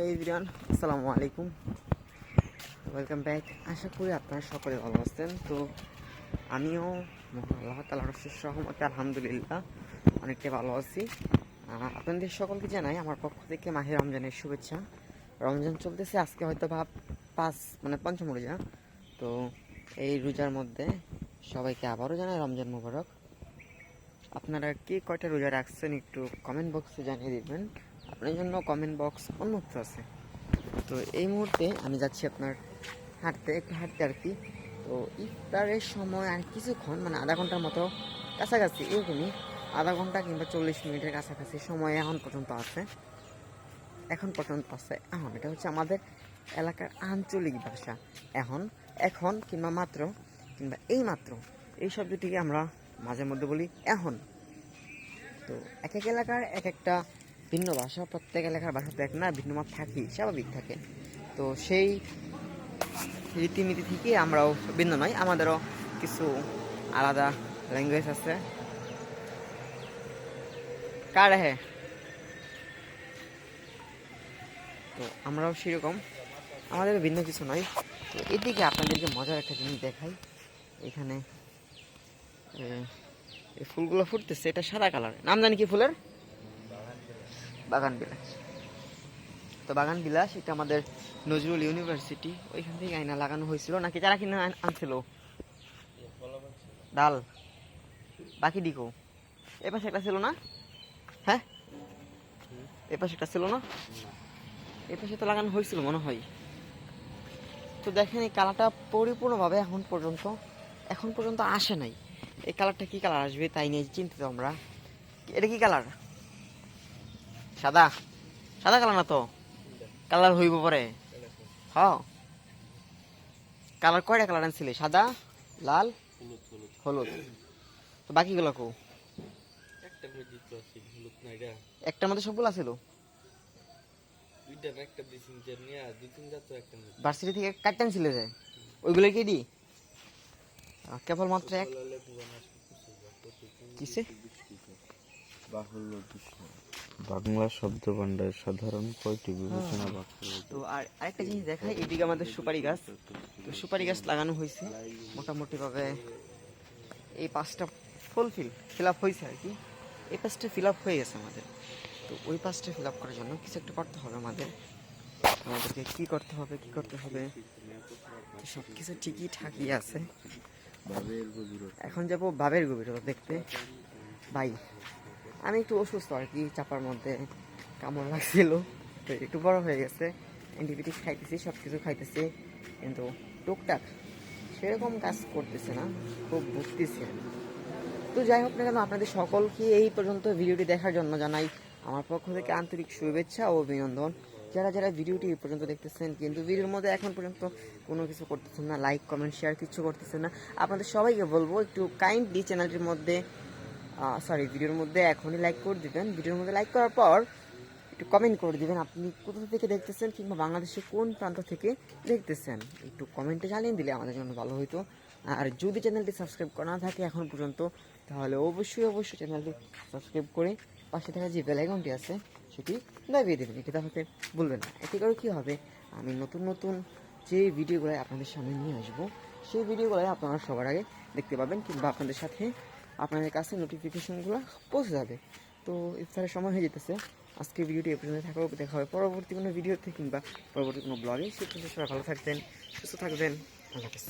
হে everyone, আসসালামু আলাইকুম, welcome back. আশা করি আপনারা সকলে ভালো আছেন। তো আমিও আল্লাহ তাআলার অশেষ রহমতে আলহামদুলিল্লাহ অনেকটাই ভালো আছি। আপনাদের সকলকে জানাই আমার পক্ষ থেকে মাহে রমজানের শুভেচ্ছা। রমজান চলতেছে, আজকে হয়তো পঞ্চম রোজা। তো এই রোজার মধ্যে সবাইকে আবারও জানাই রমজান মোবারক। আপনারা কে কয়টা রোজা রাখছেন একটু কমেন্ট বক্সে জানিয়ে দিবেন। আপনার জন্য কমেন্ট বক্স উন্মুক্ত আছে। তো এই মুহূর্তে আমি যাচ্ছি আপনার একটু হাঁটতে আর কি। তো ইফতারের সময় আর কিছুক্ষণ আধা ঘন্টার মতো কাছাকাছি, এরকমই আধা ঘন্টা কিংবা 40 মিনিটের কাছাকাছি সময় এখন পর্যন্ত আছে। এটা হচ্ছে আমাদের এলাকার আঞ্চলিক ভাষা। এখন কিংবা মাত্র কিংবা এই শব্দটিকে আমরা মাঝে মধ্যে বলি এখন। তো এক এক এলাকার এক একটা ভিন্ন ভাষা, প্রত্যেক এলাকার ভাষা তো এক না, ভিন্ন মত থাকি, স্বাভাবিক থাকে। তো সেই রীতিনীতি থেকে আমরাও ভিন্ন নয়, আমাদেরও কিছু আলাদা ল্যাঙ্গুয়েজ আছে। কার হ্যাঁ, তো আমরাও সেরকম, আমাদের ভিন্ন কিছু নয়। তো এদিকে আপনাদেরকে মজার একটা জিনিস দেখাই। এখানে এই ফুলগুলো ফুটতেছে, এটা সাদা কালার, নাম জানি কি ফুলের? বাগান বিলাস। তো বাগান বিলাস এটা আমাদের নজরুল ইউনিভার্সিটি, ওইখান থেকে আইনা লাগানো হয়েছিল, নাকি যারা কিনা আনছিল ডাল বাকি দিকো। এ পাশে একটা ছিল না? হ্যাঁ, এ পাশে একটা ছিল না? এ পাশে তো লাগানো হয়েছিল মনে হয়। তো দেখেন এই কালারটা পরিপূর্ণভাবে এখন পর্যন্ত আসে নাই। এই কালারটা কি কালার আসবে তাই নিয়ে চিন্তিত আমরা। এটা কি কালার? সাদা? সাদা কালার না তো, কালার হইব পরে। হ্যাঁ, কালার কয়টা কালার আনছিলে? সাদা, লাল, হলুদ। তো বাকিগুলো কো? একটার মধ্যে সবগুলো ছিল। ভার্সিটি থেকে কাটতে আনছিলে যে ওইগুলো কি দি কেবলমাত্র এক কিসে? বাংলা শব্দ ভান্ডার সাধারণ কয়টি বিবেচনা বাক্য? তো আর আরেকটা জিনিস দেখাই, এদিকে আমাদের সুপারি গাছ। তো সুপারি গাছ লাগানো হয়েছে মোটামুটি ভাবে। এই পাঁচটা ফিল আপ হয়েছে আর কি। এই পাঁচটা ফিল আপ হয়ে গেছে আমাদের। তো ওই পাঁচটা ফিল আপ করার জন্য কিছু একটা করতে হবে আমাদেরকে কি করতে হবে সব কিছু ঠিকই ঠাকই আছে। এখন যাবো বাবের গভীরতা দেখতে। ভাই আমি একটু অসুস্থ আর কি, চাপার মধ্যে কামড় লাগছিল, তো একটু বড় হয়ে গেছে। অ্যান্টিবায়োটিক খাইতেছি, সব কিছু খাইতেছি, কিন্তু টুকটাক সেরকম কাজ করতেছে না, খুব ভুগতেছি। তো যাই হোক না কেন, আপনাদের সকলকে এই পর্যন্ত ভিডিওটি দেখার জন্য জানাই আমার পক্ষ থেকে আন্তরিক শুভেচ্ছা ও অভিনন্দন। যারা ভিডিওটি এই পর্যন্ত দেখতেছেন কিন্তু ভিডিওর মধ্যে এখন পর্যন্ত কোনো কিছু করতেছেন না, লাইক কমেন্ট শেয়ার কিছু করতেছেন না, আপনাদের সবাইকে বলবো একটু কাইন্ডলি চ্যানেলটির মধ্যে ভিডিওর মধ্যে এখনই লাইক করে দিবেন। ভিডিওর মধ্যে লাইক করার পর একটু কমেন্ট করে দিবেন আপনি কোথা থেকে দেখতেছেন কিংবা বাংলাদেশের কোন প্রান্ত থেকে দেখতেছেন। একটু কমেন্টে জানিয়ে দিলে আমাদের জন্য ভালো হতো। আর যদি চ্যানেলটি সাবস্ক্রাইব করা না থাকে এখন পর্যন্ত, তাহলে অবশ্যই চ্যানেলটি সাবস্ক্রাইব করে পাশে থাকা যে বেল আইকনটি আছে সেটি দাবিয়ে দেবেন। এটি তাহলে বলবেন না। এতে করে কী হবে, আমি নতুন যে ভিডিওগুলো আপনাদের সামনে নিয়ে আসবো সেই ভিডিওগুলো আপনারা সবার আগে দেখতে পাবেন, কিংবা আপনাদের কাছে নোটিফিকেশনগুলো পৌঁছে যাবে। তো ইফতারের সময় হয়ে যেতেছে। আজকের ভিডিওটি এ পর্যন্ত দেখা হবে পরবর্তী কোনো ভিডিওতে কিংবা পরবর্তী কোনো ব্লগে। সে পর্যন্ত সবাই ভালো থাকবেন, সুস্থ থাকবেন। আল্লাহ হাফেজ।